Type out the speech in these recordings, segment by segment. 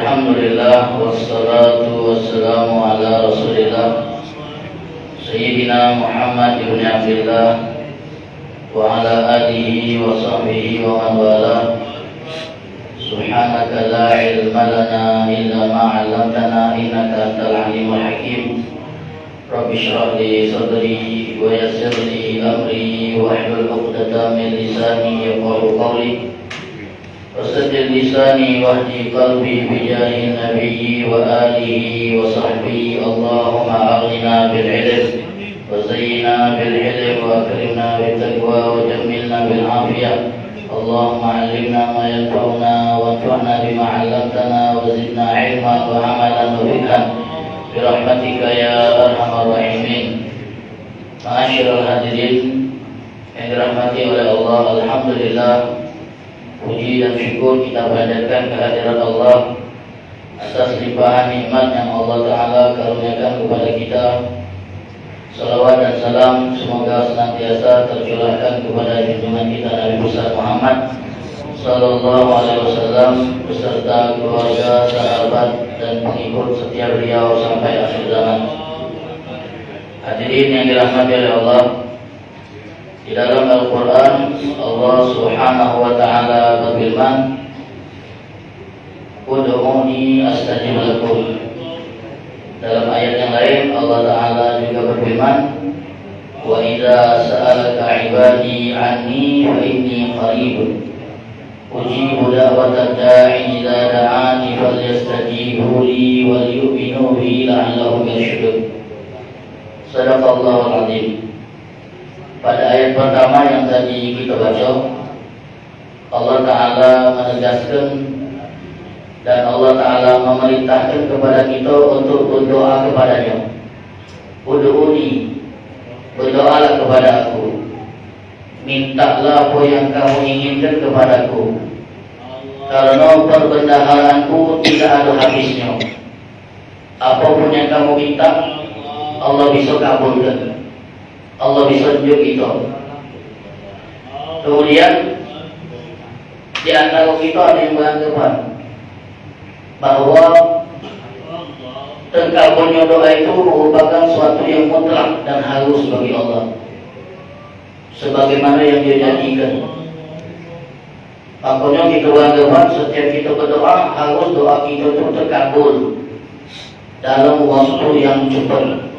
Alhamdulillah wassalatu wassalamu ala Rasulillah Sayyidina Muhammad ibn Abdillah wa ala alihi wa sahbihi wa man wala. Subhanaka la ilma lana illa ma 'allamtana innaka antal alimul hakim. Rabbi shrah li sadri wa yassir li amri wahlul 'uqdatam min lisani yafqahu qawli. Wasaddid lisani wahdi qalbi bijahi nabiyyi wa alihi wa sahbihi. Allahumma aghnina bil ilm wa zayyina bil ilm wa akrimna bit taqwa wa jammilna bil afiyah. Allahumma 'allimna ma yanfa'una wanfa'na bima 'allamtana wa zidna ilman wa 'amalan wa fiqhan bi rahmatika ya arhamar rahimin. Ma'asyiral hadirin yang dirahmati oleh Allah, alhamdulillah, puji dan syukur kita panjatkan kehadirat Allah atas limpahan nikmat yang Allah Ta'ala karuniakan kepada kita. Salawat dan salam semoga senantiasa tercurahkan kepada junjungan kita Nabi besar Muhammad Sallallahu Alaihi Wasallam beserta keluarga, sahabat dan pengikut setia beliau sampai akhir zaman. Hadirin yang dirahmati oleh Allah, di dalam Al-Quran Allah Subhanahu wa Ta'ala berfirman, "Ud'uni astajib lakum." Dalam ayat yang lain Allah Ta'ala juga berfirman, "Wa idza sa'alaka 'ibadi 'anni fa inni qaribun ujibu da'watad da'i idza da'ani falyastajibu li wal yu'minu bi la'allahum yarshudun." Shadaqallahul 'azim. Pada ayat pertama yang tadi kita baca, Allah Ta'ala menegaskan dan Allah Ta'ala memerintahkan kepada kita untuk berdoa kepadanya. Ud'uni, berdoalah kepada aku, mintalah apa yang kamu inginkan kepadaku, karena perbendaharanku tidak ada habisnya. Apapun yang kamu minta, Allah bisa kabulkan, Allah bisa tunjuk itu. Kemudian di antara kita ada yang beranggapan bahwa terkabulnya doa itu merupakan suatu yang mutlak dan harus bagi Allah, sebagaimana yang Dia janjikan. Makanya kita beranggapan setiap kita berdoa harus doa kita itu terkabul dalam waktu yang cepat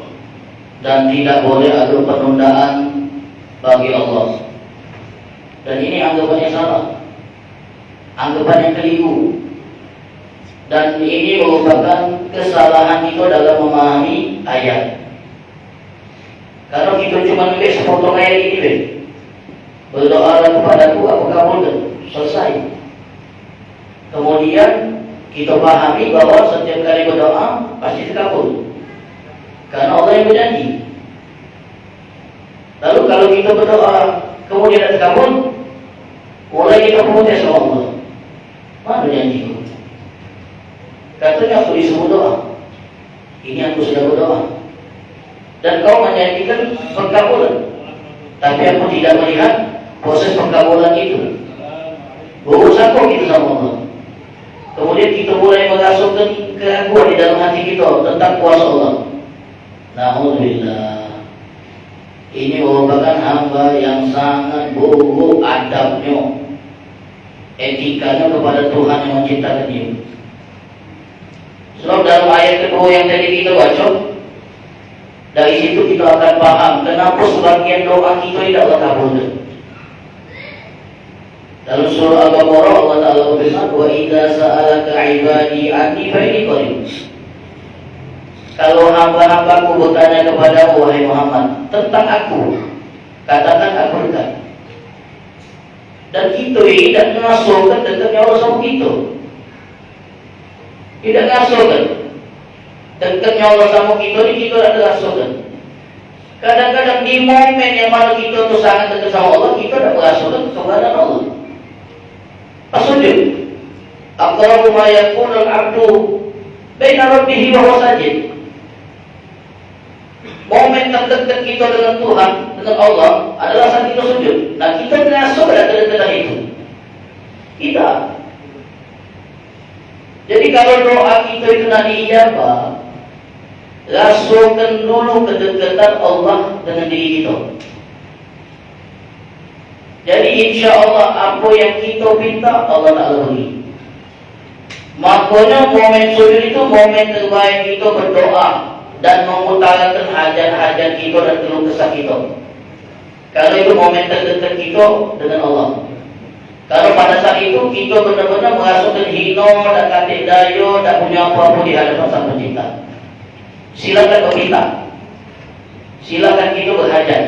dan tidak boleh ada penundaan bagi Allah. Dan ini anggapan yang salah, anggapan yang keliru, dan ini merupakan kesalahan kita dalam memahami ayat. Kalau kita cuma nulis sepotong ayat ini, berdoalah kepadaku, aku kabulkan, selesai. Kemudian kita pahami bahwa setiap kali berdoa pasti terkabul, karena Allah yang berjanji. Lalu kalau kita berdoa kemudian tidak terkabul, mulai kita protes sama Allah. Mana janji? Katanya aku disuruh doa, ini aku sudah berdoa, dan kau menjanjikan pengkabulan, tapi aku tidak melihat proses pengkabulan itu. Berusaha kok kita sama Allah. Kemudian kita mulai merasukkan keraguan di dalam hati kita tentang kuasa Allah. Na'udzubillah. Ini merupakan hamba yang sangat buruk adabnya, etikanya kepada Tuhan yang menciptakan dia. Sebab dalam ayat kedua yang tadi kita baca, dari situ kita akan paham kenapa sebagian doa kita tidak terkabul. Dalam surah Al-Baqarah Allah Ta'ala berfirman, "Wa idza sa'alaka 'ibadi 'anni fa inni qarib." Kalau hamba-hambaku bertanya kepada wahai Muhammad tentang aku, katakan aku dekat. Dan kita tidak mengasurkan dekatnya Allah sama kita. Tidak mengasurkan dekatnya Allah sama kita, ini kita tidak mengasurkan. Kadang-kadang di momen yang mana kita itu sangat dekat sama Allah, kita tidak mengasurkan keberadaan Allah. Pasujud, aqrabu ma yakunu al-'abdu baina rabbih wa huwa sajid. Momen terdekat kita dengan Tuhan, dengan Allah adalah saat kita sujud. Nah, kita mengasuh pada kedekatan itu. Kita Jadi kalau doa kita itu nak diijabah, rasakan dulu kedekatan Allah dengan diri kita. Jadi insya Allah apa yang kita minta Allah Ta'ala beri. Makanya momen sujud itu momen terbaik kita berdoa dan mengutarakan hajat-hajat kita dan keluh kesah kita. Kalau itu momen terdekat kita dengan Allah. Kalau pada saat itu kita benar-benar merasakan hina dan katik daya, tak punya apa-apa di hadapan Sang Pencipta, silakan meminta, silakan kita berhajat.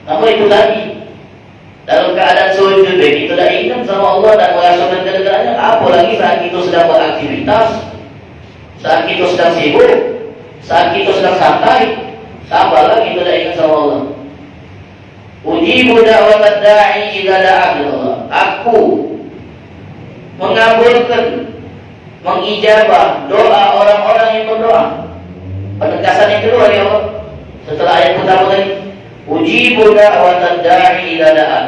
Namun itu tadi, dalam keadaan sujud kita tidak ingat sama Allah dan merasakan kedekatannya, apalagi saat kita sedang beraktivitas, saat kita sedang sibuk, saat kita sedang santai, tambah lagi kita tidak ingat sama Allah. Ujibu da'watad da'i idza da'ani Allah. Aku mengabulkan, mengijabah doa orang-orang yang berdoa. Penegasan yang kedua ya Allah. Setelah ayat pertama tadi, ujibu da'watad da'i idza da'an.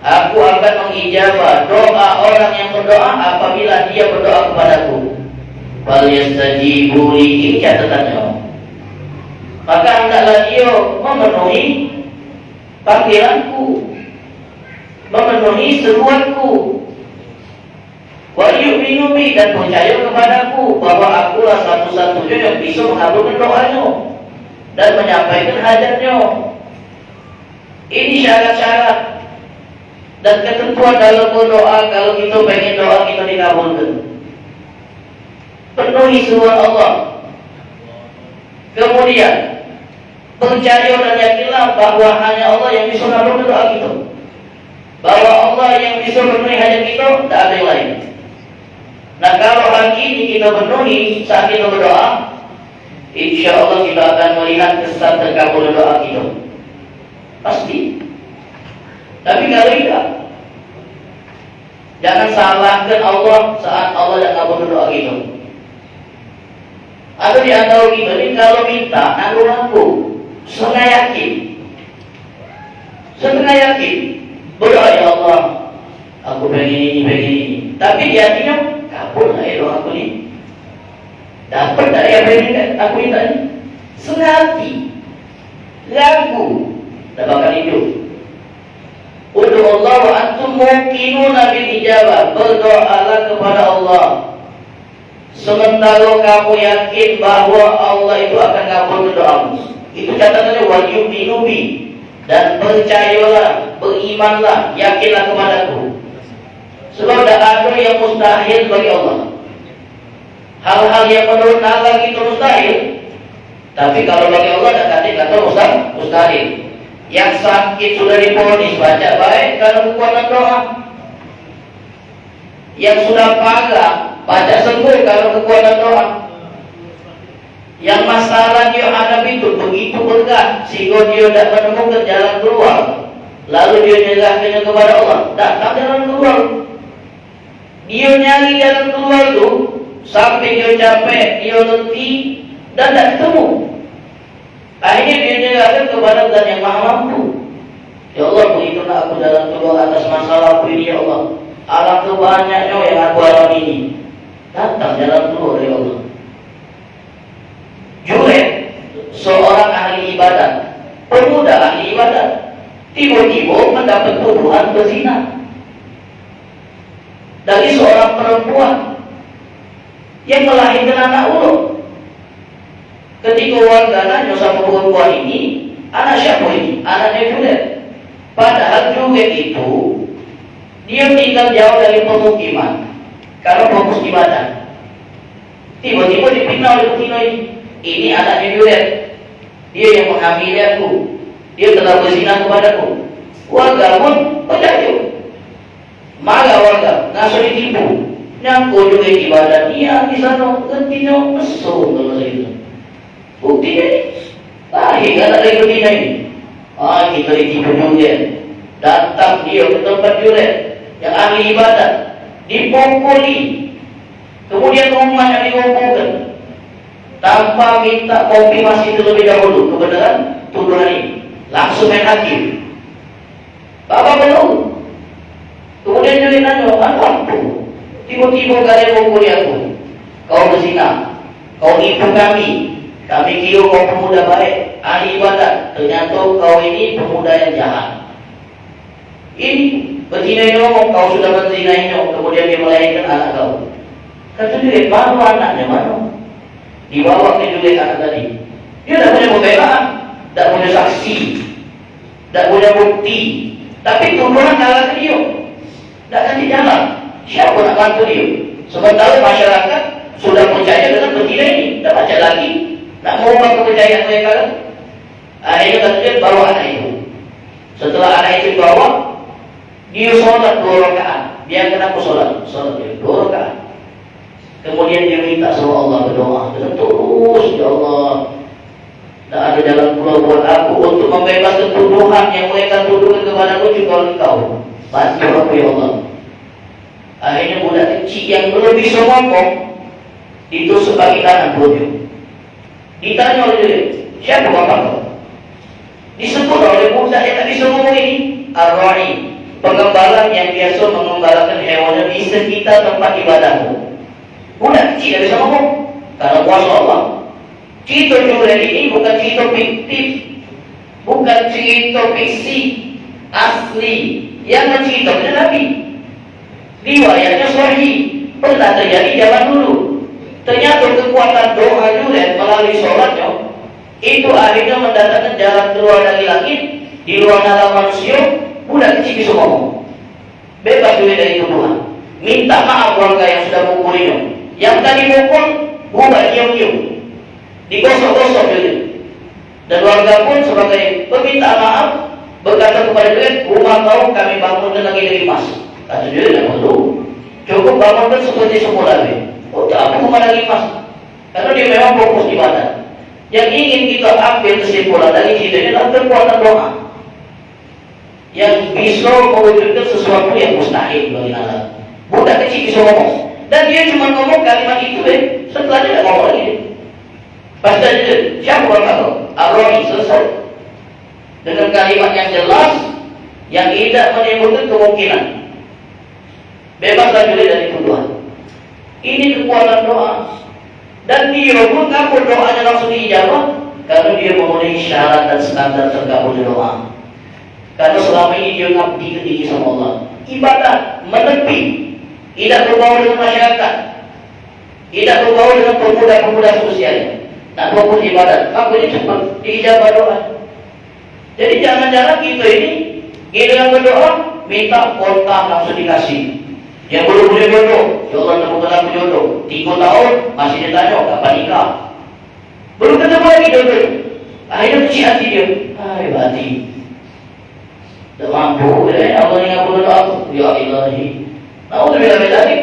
Aku akan mengijabah doa orang yang berdoa apabila dia berdoa kepadaku. Fal yastajibu li, ini catatannya. Maka hendaklah dia memenuhi panggilanku, memenuhi seruanku, wa yu'minu bi, dan percaya kepadaku bahwa akulah satu-satunya yang bisa mengabulkan doanya dan menyampaikan hajatnya. Ini syarat-syarat dan ketentuan dalam berdoa. Kalau kita pengen doa kita dikabulkan, penuhi seruan Allah. Kemudian percaya dan yakinlah bahwa hanya Allah yang bisa mengabulkan doa kita, bahwa Allah yang bisa memenuhi hajat kita, tak ada yang lain. Nah, kalau hari ini kita penuhi saat kita berdoa, insya Allah kita akan melihat kesan terkabul doa kita, pasti. Tapi kalau tidak, jangan salahkan Allah saat Allah tidak kabul doa kita. Atau di antara kita ini kalau minta nanggung-nanggung, setengah yakin berdoa, ya Allah aku pengen ini, tapi di hatinya kabul lah ya doa aku ini, dapat tak ya pengen aku minta ini, setengah hati ragu, tak bakal hidup. Ud'u Allah wa antum muqinuna bil ijabah, berdoalah kepada Allah sementara kamu yakin bahwa Allah itu akan kabul doamu. Itu catatannya wa yu'minu bi, dan percayalah, berimanlah, yakinlah kepadaku. Sebab tidak ada yang mustahil bagi Allah. Hal-hal yang menurut Allah itu mustahil, tapi kalau bagi Allah ada kata mustahil. Yang sakit sudah diponis baca baik karena kekuatan doa. Yang sudah parah baca sembuh karena kekuatan doa. Yang masalah dia hadapi itu begitu berat sehingga dia tidak menemukan jalan keluar, lalu dia menyerahkannya kepada Allah, datang jalan keluar. Dia nyari jalan keluar itu sampai dia capek, dia letih dan tidak ketemu. Akhirnya dia menyerahkan kepada Zat yang Maha Mampu. Ya Allah, berikanlah aku jalan keluar atas masalahku ini ya Allah. Alangkah banyaknya yang aku alami ini. Datang jalan keluar ya Allah. Juret, seorang ahli ibadat, pemuda ahli ibadat, tiba-tiba mendapat tuduhan berzina dari seorang perempuan yang melahirkan anak ulung. Ketika warga nanya sama perempuan ini, anak siapa ini? Anaknya Juret. Padahal Juret itu dia tinggal jauh dari pemukiman karena fokus ibadah. Tiba-tiba dipikir oleh betina ini anaknya Juret, dia yang menghamili aku, dia telah berzina kepadaku. Warga pun berjatuh, marah warga, ngasuh ditipu, nyangkut juga ibadah dia di sana, gentinya mesum kalau itu. Buktinya ini, lahir anak dari betina ini. Kita ditipu juga. Datang dia ke tempat Juret yang ahli ibadah, dipukuli, kemudian rumahnya dikumpulkan tanpa minta konfirmasi terlebih dahulu kebenaran tuduhan ini, langsung main hakim. Bapak belum. Kemudian dia nanya, apa? Tiba-tiba kalian mengumpuli aku. Kau berzina, kau nipu kami kira kau pemuda baik, ahli ibadat. Ternyata kau ini pemuda yang jahat. Ini berzina ini ngomong, kau sudah berzina ini, kemudian dia melahirkan anak kau. Kata dia, mana anaknya, mana? Dibawa ke Juliet anak tadi. Dia tak punya pembelaan, tak punya saksi, tak punya bukti. Tapi tuduhan kalah ke dia. Tak kasih jalan. Siapa nak bantu dia? Sementara masyarakat sudah percaya dengan berzina ini. Tak baca lagi. Nak mengubah kepercayaan mereka. Akhirnya kata dia, bawa anak itu. Setelah anak itu dibawa, dia solat 2 rakaat. Biarkan aku solat dia 2 rakaat. Kemudian dia minta sama Allah, berdoa dengan terus, ya Allah, tak ada jalan keluar buat aku untuk membebaskan tuduhan yang mereka tuduhkan kepada aku juga engkau. Bantu aku ya Allah. Akhirnya budak kecil yang belum bisa ngomong ditusuk bagi tangan perutnya. Ditanya oleh dia, siapa bapak kau? Disebut oleh budak yang tak bisa ngomong ini, Ar-Ra'i, pengembala yang biasa mengembalakan hewannya di sekitar tempat ibadahmu. Budak kecil tak bisa ngomong karena kuasa Allah. Cerita Juliet ini bukan cerita fiktif, bukan cerita fiksi, asli yang menceritakan Nabi. Riwayatnya sahih, pernah terjadi zaman dulu. Ternyata kekuatan doa Juliet melalui sholatnya itu akhirnya mendatangkan jalan keluar dari langit di luar nalar manusia. Budak kecil bisa ngomong, bebas Juliet dari tuduhan, minta maaf keluarga yang sudah mukulinya. Yang tadi mukul bukan nyium-nyium, digosok-gosok Juliet. Dan warga pun sebagai peminta maaf berkata kepada Juliet, rumah kau kami bangunkan lagi dari emas. Kata Juliet, tidak perlu, cukup bangunkan seperti semula. Oh, tak apa rumah lagi emas, karena dia memang fokus ibadah. Yang ingin kita ambil kesimpulan dari cerita ini adalah kekuatan doa yang bisa mewujudkan sesuatu yang mustahil bagi Allah. Budak kecil bisa ngomong, dan dia cuma ngomong kalimat itu setelah dia tak ngomong lagi. Pas dia, siapa bapak kau? Ar-Ra'i, selesai. Dengan kalimat yang jelas, yang tidak menimbulkan kemungkinan. Bebaslah Juliet dari tuduhan. Ini kekuatan doa. Dan dia pun kabul doanya langsung diijabah karena dia memenuhi syarat dan standar terkabulnya doa. Karena selama ini dia ngabdi ke diri sama Allah. Ibadah, menepi, tidak berbaur dengan masyarakat, tidak berbaur dengan pemuda-pemuda sosialnya. Nak fokus ibadat, kabulnya cepat, diijabah doa. Jadi jangan-jangan kita ini giliran berdoa, minta kontak langsung dikasih. Yang belum boleh jodoh, ya Allah temukan aku jodoh. 3 tahun masih ditanya kapan nikah. Belum ketemu lagi jodoh. Akhirnya kecil hati dia. Hai hati, tak mampu. Allah yang ngabul doa aku. Ya Ilahi. Na'udzubillah min dzalik.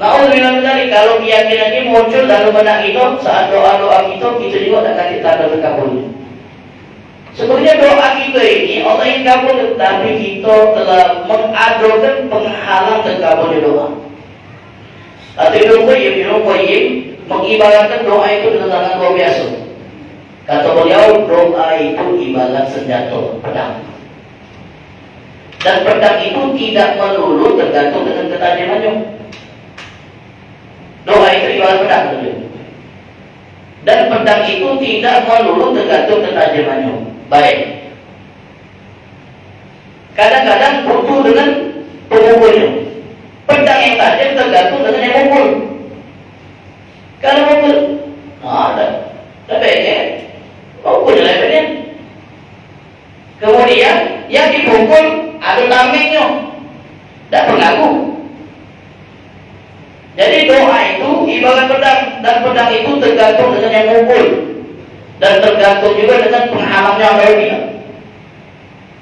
Na'udzubillah min dzalik. Kalau keyakinan ini muncul dalam benak kita saat doa-doa kita juga tak akan tanda terkabulnya. Sebenarnya doa kita ini Allah yang kabul, tapi kita telah mengadokan penghalang terkabulnya doa. Ibnu Qayyim mengibaratkan doa itu dengan tangan luar biasa. Kata beliau, doa itu ibarat senjata pedang. Dan pedang itu tidak melulu tergantung dengan ketajamannya. Doa itu ibarat pedang. Dan pedang itu tidak melulu tergantung ketajamannya. Baik. Kadang-kadang butuh dengan pemukulnya. Pedang yang tajam tergantung dengan yang mukul. Kalau mukul, ada lebihnya, mukul lebihnya. Kemudian yang dipukul ada tamengnya, tak pengaruh. Jadi doa itu ibarat pedang, dan pedang itu tergantung dengan yang mukul. Dan tergantung juga dengan penghalangnya dia.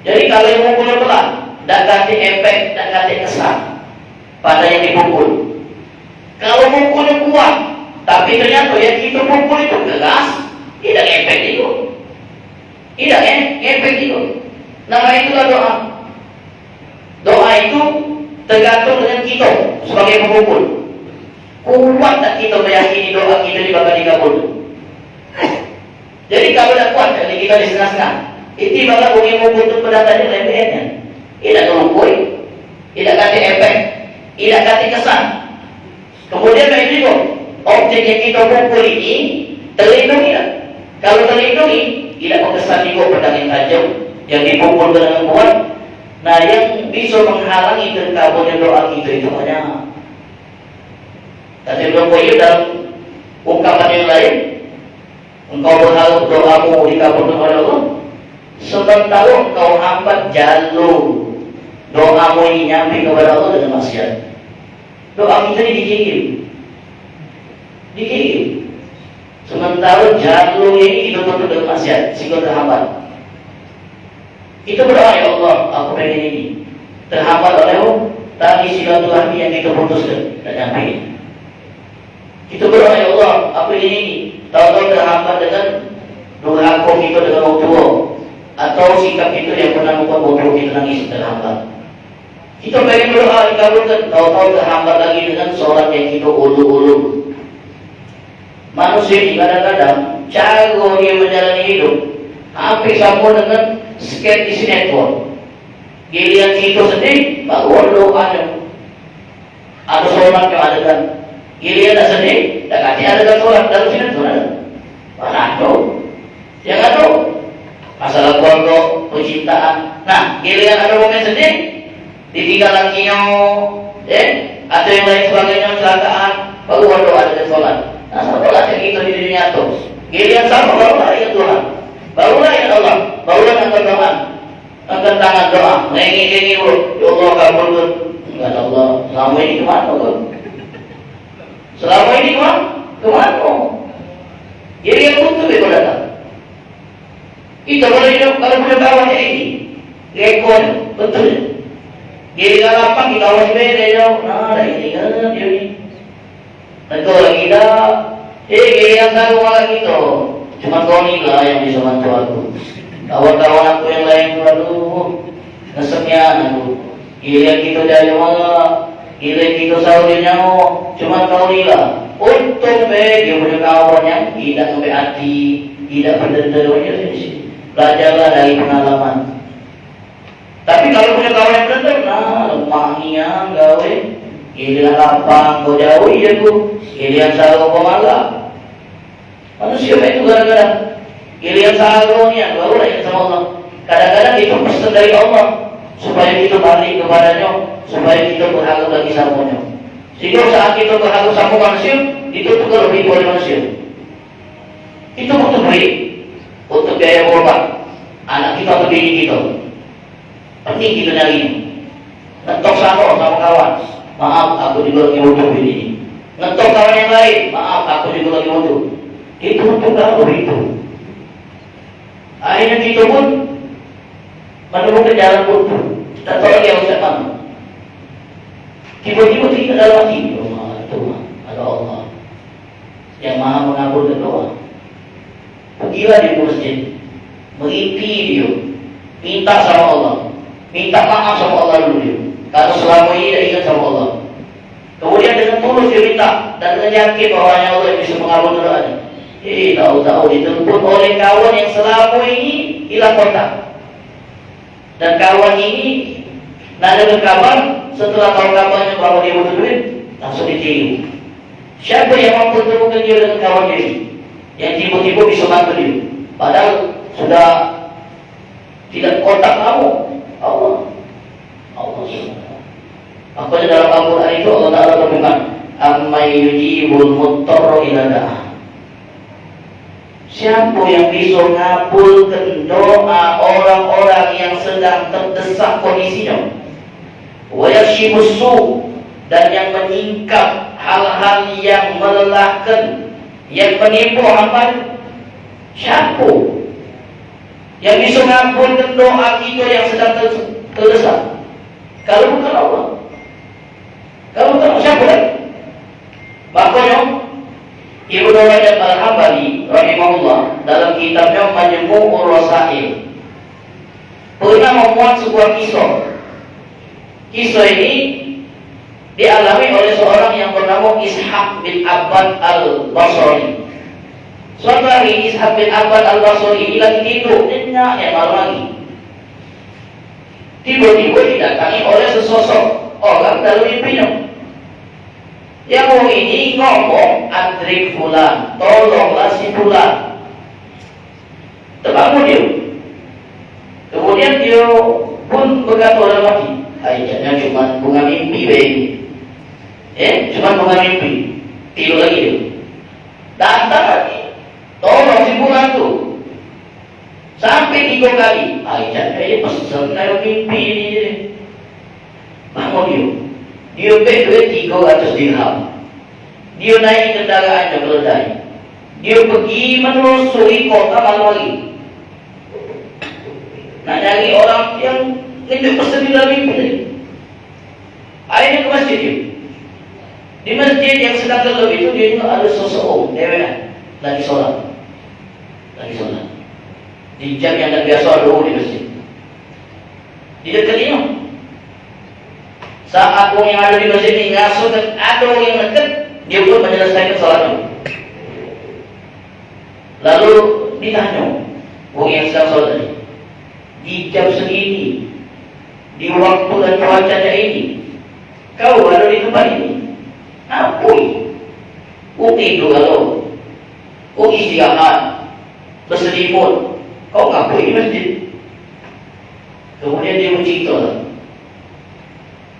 Jadi kalau yang mukulnya pelan, tak kasih efek, tak kasih kesan pada yang dipukul. Kalau mukulnya kuat, tapi ternyata yang kita pukul itu keras, tidak efek itu. Tidak efek itu. Nama itulah doa. Doa itu tergantung dengan kita sebagai pemukul. Kuat tak kita meyakini doa kita ini bakal dikabul. Jadi kalau tidak kuat, jadi kita di setengah-setengah. Itu bakal bumi mukul itu pedang tadi lebihnya. Tidak terlumpui, tidak kasih efek, tidak kasih kesan. Kemudian begitu, objek yang kita pukul ini terlindungi tak? Kalau terlindungi, tidak berkesan juga pedang yang tajam yang dipukul dengan kuat. Nah, yang bisa menghalangi terkabulnya doa kita itu hanya kata Jokowi dalam ungkapan yang lain, engkau berharap doamu dikabulkan oleh Allah, sementara engkau hambat jalur doamu ini nyampe kepada Allah dengan maksiat. Doa kita ini digigit. Sementara jalur ini kita tutup dengan maksiat, sehingga terhambat. Kita berdoa, ya Allah, aku pengen ini. Terhambat oleh tadi silaturahmi yang kita putuskan dan nyampe. Kita berdoa, ya Allah, aku ingin ini. Tahu-tahu terhambat dengan durhaka kita dengan orang tua, atau sikap kita yang pernah membuat bodoh kita nangis terhambat. Kita pengen berdoa dikabulkan, tahu-tahu terhambat lagi dengan sholat yang kita ulur-ulur. Manusia ini kadang-kadang cara dia menjalani hidup hampir sama dengan sketch di sinetron. Giliran kita sendiri baru doanya. Ada sholat yang ada kan. Giliran dah sendiri, dah kasih ada sholat dalam sinetron ada. Mana ada? Yang ada masalah keluarga, percintaan. Nah, giliran ada momen sendiri, ditinggal lakinya, atau yang lain sebagainya kecelakaan, baru ada sholat. Nah, sabalah yang kita di dunia itu. Giliran sama barulah ya Tuhan, barulah ya Allah, barulah angkat tangan, angkat tangan doa, mengingingi ya Allah kabulkan. Enggak Allah, selama ini kemana kau? Selama ini kemana? Jadi yang betul itu datang. Kita boleh hidup kalau punya kawan ini, rekod betul. Jadi kalau apa kita awasi beda jauh, nah ini kan dia ni. Nanti lagi dah, yang tahu malah kita. Cuma kau ni lah yang bisa bantu aku. Kawan-kawan aku yang lain tu, aduh, kesekian aku. Gila kita jaya malah, gila kita sahur nyawa. Cuma kau ni lah. Untung dia punya kawan yang tidak sampai hati, tidak berdendam. Belajarlah dari pengalaman. Tapi kalau punya kawan yang berdendam, nah lemahnya gawe. Giliran lapang kau jauh ya ku, giliran sahur kau malah. Manusia itu gara-gara giliran sahurnya baru ingat sama Allah. Kadang-kadang itu pesan dari Allah supaya kita balik kepadanya, supaya kita berharap lagi samanya. Sehingga saat kita berharap sama manusia, itu juga lebih oleh manusia. Itu untuk beri, untuk biaya berobat anak kita atau bini kita. Penting kita nyari. Ngetok sama kawan. Maaf, aku juga lagi butuh ini. Ngetok kawan yang lain, maaf, aku juga lagi butuh. Itu untuk apa itu? Akhirnya kita pun menemukan jalan buntu. Tak tahu lagi yang saya tahu. Tiba-tiba kita dalam hati, Tuhan, ada Allah yang maha mengabulkan doa. Pergilah dia ke masjid, mengimpi dia, minta sama Allah, minta maaf sama Allah dulu dia. Kalau selama ini tidak ingat sama Allah, kemudian dengan tulus dia minta dan dengan yakin bahwa hanya Allah yang bisa mengabulkan doanya. Tahu-tahu ditelepon oleh kawan yang selama ini hilang kontak. Dan kawan ini nada berkabar setelah tahu kabarnya bahwa dia butuh duit, langsung ditiru. Siapa yang mampu temukan dia dengan kawan ini yang tiba-tiba bisa bantu dia, padahal sudah tidak kontak kamu? Allah makanya dalam Al-Quran itu Allah Ta'ala berfirman, amma yujibul muttarra ila da'ah. Siapa yang bisa ngabulkan doa orang-orang yang sedang terdesak kondisinya, wa yakshifu su', dan yang menyingkap hal-hal yang melelahkan, yang menipu hamba. Siapa yang bisa ngabulkan doa kita yang sedang terdesak? Kalau bukan Allah. Kalau bukan siapa lagi? Makanya Ibnu Rajab Al-Hambali rahimahullah dalam kitabnya Majmu'ur Rasail pernah memuat sebuah kisah. Kisah ini dialami oleh seorang yang bernama Ishaq bin Abbad Al-Basri. Suatu hari Ishaq bin Abbad Al-Basri lagi tidur, nyenyak yang malam lagi. Tiba-tiba didatangi oleh sesosok orang dalam mimpinya. Yang orang ini ngomong adrik fulan, tolonglah si fulan. Terbangun dia. Kemudian dia pun berkata dalam hati, ayatnya cuma bunga mimpi baik. Cuma bunga mimpi. Tidur lagi dia. Datang lagi, tolong si fulan tu. Sampai 3 kali. Ayatnya pesan dalam mimpi ini. Bangun dia. Dia beli duit 300 dirham. Dia naik kendaraannya keledai. Dia pergi menelusuri kota Malwali. Nak cari orang yang ngejuk pesan di dalam mimpi tadi. Akhirnya ke masjid dia. Di masjid yang sedang gelap itu dia juga ada seseorang dewenan lagi solat. Di jam yang tak biasa dulu di masjid. Di dekat dia. Saat orang yang ada di masjid ini ngasuh dan ada orang yang dekat, dia pun menyelesaikan salatnya. Lalu ditanya orang yang sedang salat tadi, di jam segini, di waktu dan cuacanya ini, kau ada di tempat ini? Ngapain? Kau tidur kalau? Kau istirahat, berselimut, kau ngapain di masjid? Kemudian dia bercerita,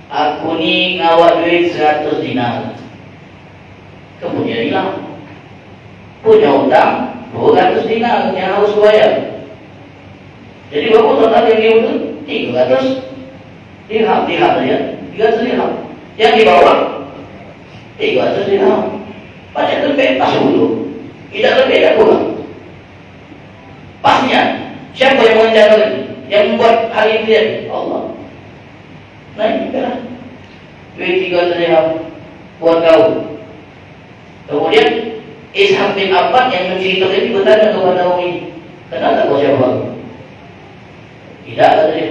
aku ni ngawak duit 100 dinar. Kemudian hilang. Punya hutang 200 dinar yang harus bayar. Jadi berapa total yang dia betul? 300 dirham saja. 300 dirham. Yang di bawah 300 dirham. Macam lebih pas dulu. Tidak lebih, tidak kurang. Pasnya, siapa yang mengejar lagi? Yang membuat hal ini terjadi? Allah. Nah ini kan duit 300 dirham buat kau. Kemudian Ishaq bin Abbad yang menceritakan ini bertanya kepada orang ini, kenapa kau siapa? Tidak, kata dia.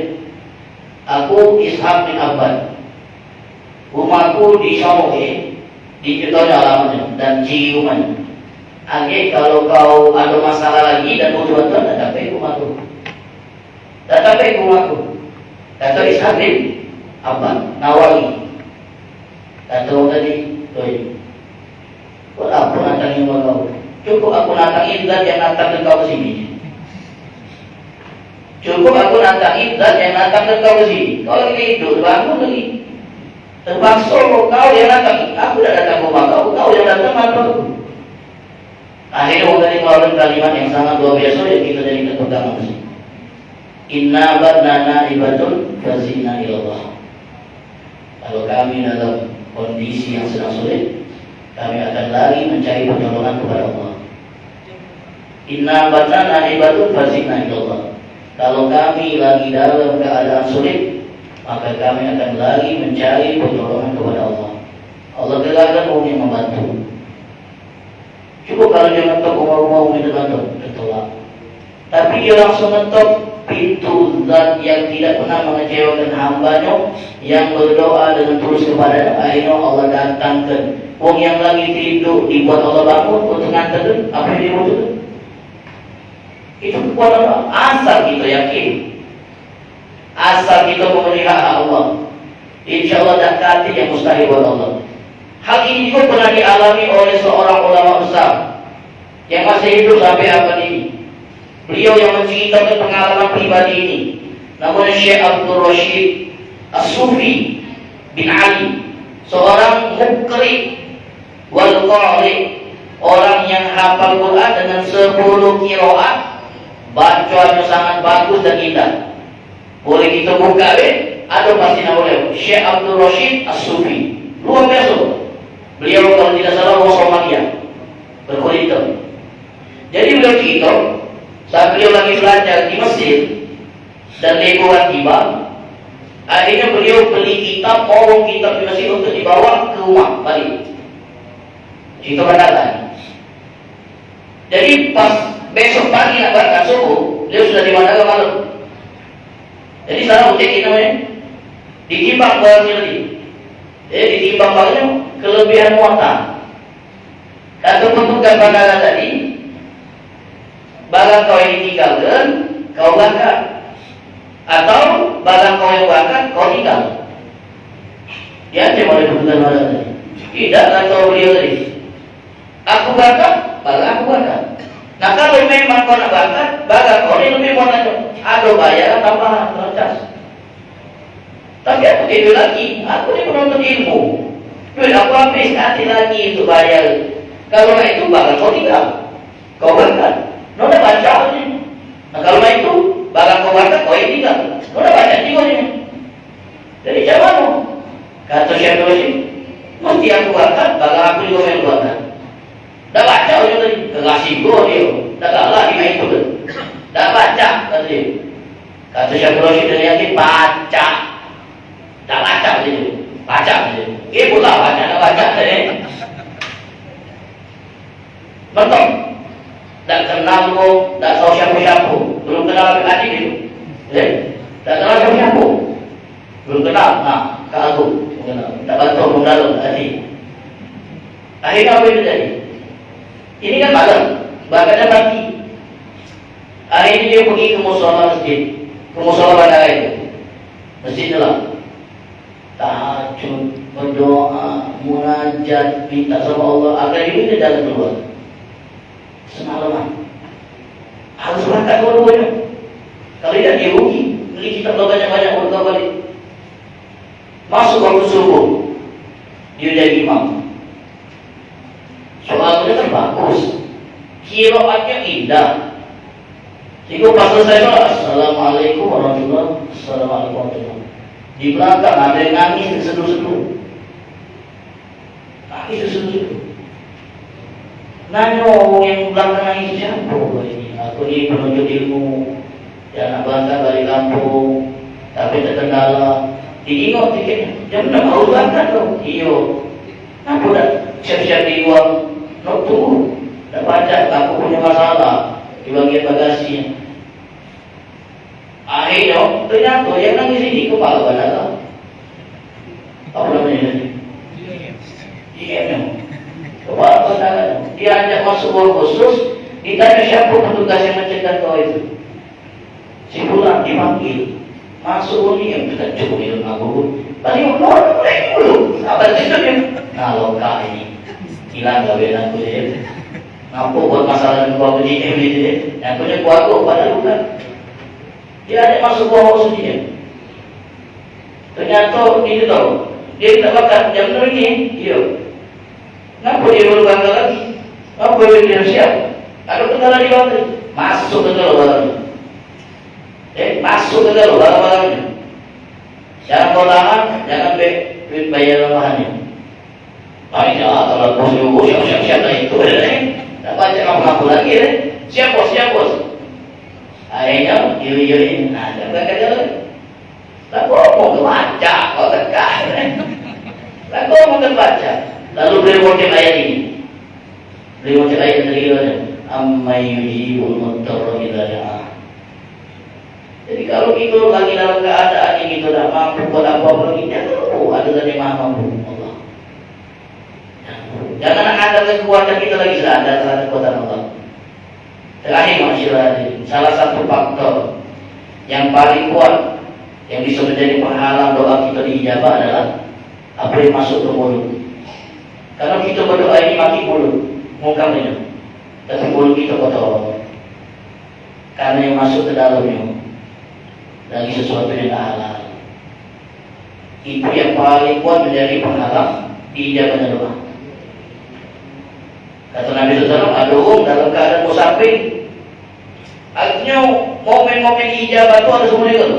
Aku Ishaq bin Abbad. Rumahku di Syamohi, di Jutonya alamatnya dan Ciuman. Akhirnya kalau kau ada masalah lagi dan butuh bantuan, datang ke rumahku. Kata Ishaq bin Abbad, Nawali. Kata orang tadi, buat apa nantangin kau? Cukup aku nantangin zat yang nantangin kau ke sini. Cukup aku nantangin zat yang nantangin kau ke sini. Kau lagi hidup, bangun lagi. Terpaksa kau yang nantangin. Aku dah datang ke rumah kau yang datang mata aku. Akhirnya orang tadi keluarkan kalimat yang sangat luar biasa yang kita jadikan pegangan di sini. Inna badnana ibadun fazina ilallah. Kalau kami dalam kondisi yang sedang sulit, kami akan lari mencari pertolongan kepada Allah. Inna badnana ibadun fazina ilallah. Kalau kami lagi dalam keadaan sulit, maka kami akan lari mencari pertolongan kepada Allah. Allah gelarkan orang yang membantu. Cuba kalau dia ngetok rumah-rumah itu ngetok, tertolak. Tapi dia langsung ngetok pintu zat yang tidak pernah mengecewakan hambanya, yang berdoa dengan tulus kepadanya. Akhirnya Allah datangkan orang yang lagi tidur, dibuat Allah bangun untuk ngantarkan apa yang dia butuhkan. Itu kekuatan Allah. Asal kita yakin, asal kita memelihara Allah, insya Allah dakati yang mustahil buat Allah. Hal ini juga pernah dialami oleh seorang ulama besar yang masih hidup sampai abad ini. Beliau yang menceritakan pengalaman pribadi ini, namanya Syekh Abdul Rashid As-Sufi bin Ali, seorang mukri wal qari, orang yang hafal Quran dengan 10 qiraat, bacaannya sangat bagus dan indah. Boleh kita buka ada pasti nama beliau, Syekh Abdul Rashid As-Sufi, luar biasa. Beliau kalau tidak salah orang Somalia, berkulit hitam. Jadi beliau cerita, saat beliau lagi belajar di Mesir dan liburan tiba, akhirnya beliau beli kitab, kitab di Mesir untuk dibawa ke rumah balik. Cerita katakan. Jadi pas besok pagi nak berangkat subuh, beliau sudah di bandara malam. Jadi sana ucek namanya, ditimbang barangnya tadi. Ditimbang barangnya kelebihan muatan. Kata petugas bandara tadi, barang kau yang ditinggalkan, kau berangkat. Atau barang kau yang berangkat, kau tinggal. Ya, cuma oleh petugas bandara tadi. Tidak kata beliau tadi. Aku bakat, bagai aku bakat. Nah kalau memang kau nak bakat, bagai kau ini lebih mau nak ada bayaran tambahan tercas. Tapi aku tidur lagi, aku ni penuntut ilmu. Duit aku habis nanti lagi untuk bayar. Kalau nak itu bagai kau tinggal, kau bakat. Nona baca ni. Nah kalau nak itu bagai kau bakat, kau yang tinggal. Nona baca juga ni. Jadi macam mana? Kata Syekh Dosi, mesti aku bakat, bagai aku juga yang bakat. Dah baca orang tadi, kekasih gua dia. Dah kalah di main tu. Dah baca kata dia. Kata Syekh Dosi dia yakin baca. Dah baca dia. Baca dia. Pula baca, dah baca dia. Betul. Tak kenal pun, tak tahu siapa-siapa. Belum kenal adik dia. Tak kenal siapa-siapa. Belum kenal. Kak aku. Tak bantu pun dalam adik. Akhirnya apa yang terjadi? Ini kan malam. Bagatnya pagi. Akhirnya dia pergi ke musola masjid. Ke musola bandara itu. Masjid lah. Tahajud, berdoa, munajat, minta sama Allah agar dia jalan keluar. Semalaman harus berangkat dua-duanya. Kalau tidak dia rugi. Beli kitab banyak-banyak berdoa balik. Masuk waktu subuh, dia jadi imam. Soalnya kan bagus, qiraatnya indah. Jika pas selesai, Assalamualaikum warahmatullahi wabarakatuh. Di belakang ada yang nangis seduh-seduh. Nangis seduh-seduh. Nanya orang yang belakang nangis siapa ini? Aku ni penuntut ilmu. Dia nak berangkat balik kampung, tapi terkendala. Diingat tiketnya. Jam 6 harus berangkat tu. Iyo. Aku dah siap-siap di ruang. Nak tunggu. Dah baca aku punya masalah di bagian bagasi. Akhirnya ternyata yang nangis ini kepala bandara. Apa namanya tadi? IM. Kepala bandara. Dia ajak masuk ruang khusus. Ditanya siapa petugas yang mencegah kau itu. Si pulang dipanggil. Masuk ni yang kita cukup ilmu aku. Tadi orang mulai dulu. Apa itu dia? Kalau kau ini hilang gawean aku dia. Nampak buat masalah dengan gua beli dia. Yang punya gua padahal bukan. Dia ada masuk gua khusus dia. Ternyata dia tahu. Dia tak bakat jam lagi. Iya. Kenapa dia baru bangga lagi? Apa dia siap? Ada kendala di bawah. Masuk ke dalam barang. Masuk ke dalam barang-barangnya. Jangan kolangan, jangan duit bayar bahannya. Baiknya kalau bos ibu siap-siap dah itu. Tak baca ngapu-ngapu lagi. Siap bos, siap bos. Akhirnya, yuri-yuri. Jangan berangkat jalan. Lalu mau kebaca, kau tekan. Lalu mau kebaca. Lalu beri wajib ayat ini. Beri wajib ayat dari mana? Amma yujibul mudtarra idza da'a. Jadi kalau kita lagi dalam keadaan yang kita tak mampu buat apa-apa lagi, ada dari Maha Mampu Allah. Jangan ada kekuatan kita lagi sudah ada kekuatan Allah. Terakhir masyarakat, salah satu faktor yang paling kuat yang bisa menjadi penghalang doa kita diijabah adalah apa yang masuk ke mulut. Karena kita berdoa ini mati mulut, mukamnya, tapi mulut kita kotor. Karena yang masuk ke dalamnya dari sesuatu yang halal. Itu yang paling kuat menjadi penghalang diijabahnya doa. Kata Nabi SAW, ada orang dalam keadaan musafir. Artinya momen-momen ijabah itu ada semua itu.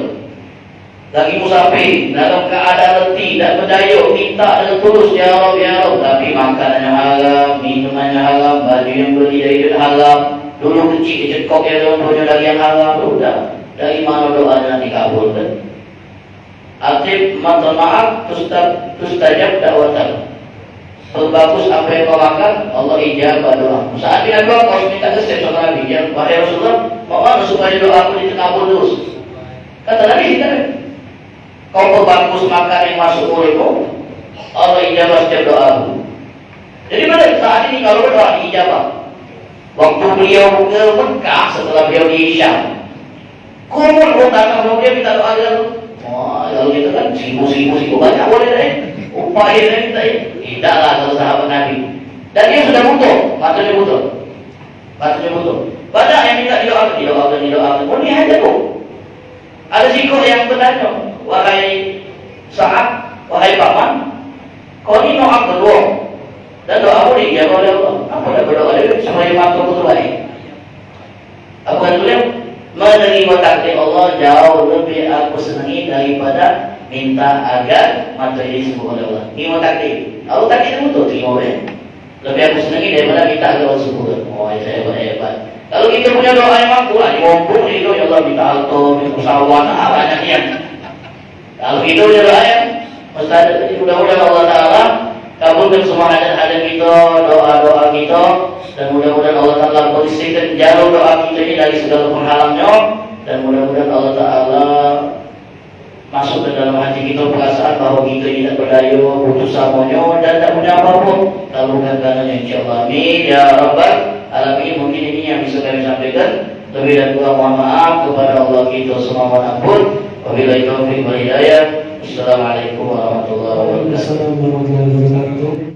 Lagi musafir, dalam keadaan letih, tidak berdaya, minta dengan tulus, ya Allah, ya Allah. Tapi makanannya haram, minumannya haram, baju yang beli dari haram. Dulu kecil, dicekok ya dalam punya dari yang haram, sudah. Dari mana doanya dikabulkan? Atib minta maaf, tustajab dakwatan. Bagus apa yang kau makan, Allah ijabah doa. Saat ini kau minta kesep sama Nabi, yang wahai Rasulullah, mau mana supaya doa aku dikabul terus? Kata Nabi, kau bagus makan yang masuk mulutmu, Allah ijabah setiap doamu. Jadi pada saat ini kalau berdoa diijabah. Waktu beliau ke Mekah setelah beliau di Syam, kumul pun datang dia minta doa dia. Wah, kalau gitu kan seribu banyak boleh deh. Upaya dia minta Tidaklah kalau sahabat Nabi. Dan dia sudah butuh, maksudnya butuh. Banyak yang minta didoakan. Oh ini aja kok. Ada sikap yang benarnya. Wahai Sa'ad, wahai paman, kau ini doa kedua. Dan doa boleh dijawab oleh Allah. Apa dah berdoa dia supaya mata betul baik. Apa kata beliau? Menerima takdir Allah jauh lebih aku senangi daripada minta agar mata ini sembuh oleh Allah. Terima takdir. Allah takdir betul terima boleh. Lebih aku senangi daripada minta agar Allah sembuh. Oh saya hebat. Kalau kita punya doa yang mampu lah, dimompong itu ya Allah minta alto, minta usahawan, banyak yang. Kalau kita punya doa yang mustahil, mudah-mudahan Allah Taala kabulkan semua hajat-hajat kita, doa-doa kita, dan mudah-mudahan Allah Taala bersihkan jalur doa kita ini dari segala penghalangnya, dan mudah-mudahan Allah Taala masuk ke dalam hati kita perasaan bahwa kita tidak berdaya, butuh samanya dan tak punya apapun. Kabulkan karenanya insyaallah. Amin ya rabbal alamin. Mungkin ini yang bisa kami sampaikan. Lebih dan kurang mohon maaf kepada Allah kita semua, mohon ampun. Wabillahi taufiq wal hidayah. Assalamualaikum warahmatullahi wabarakatuh.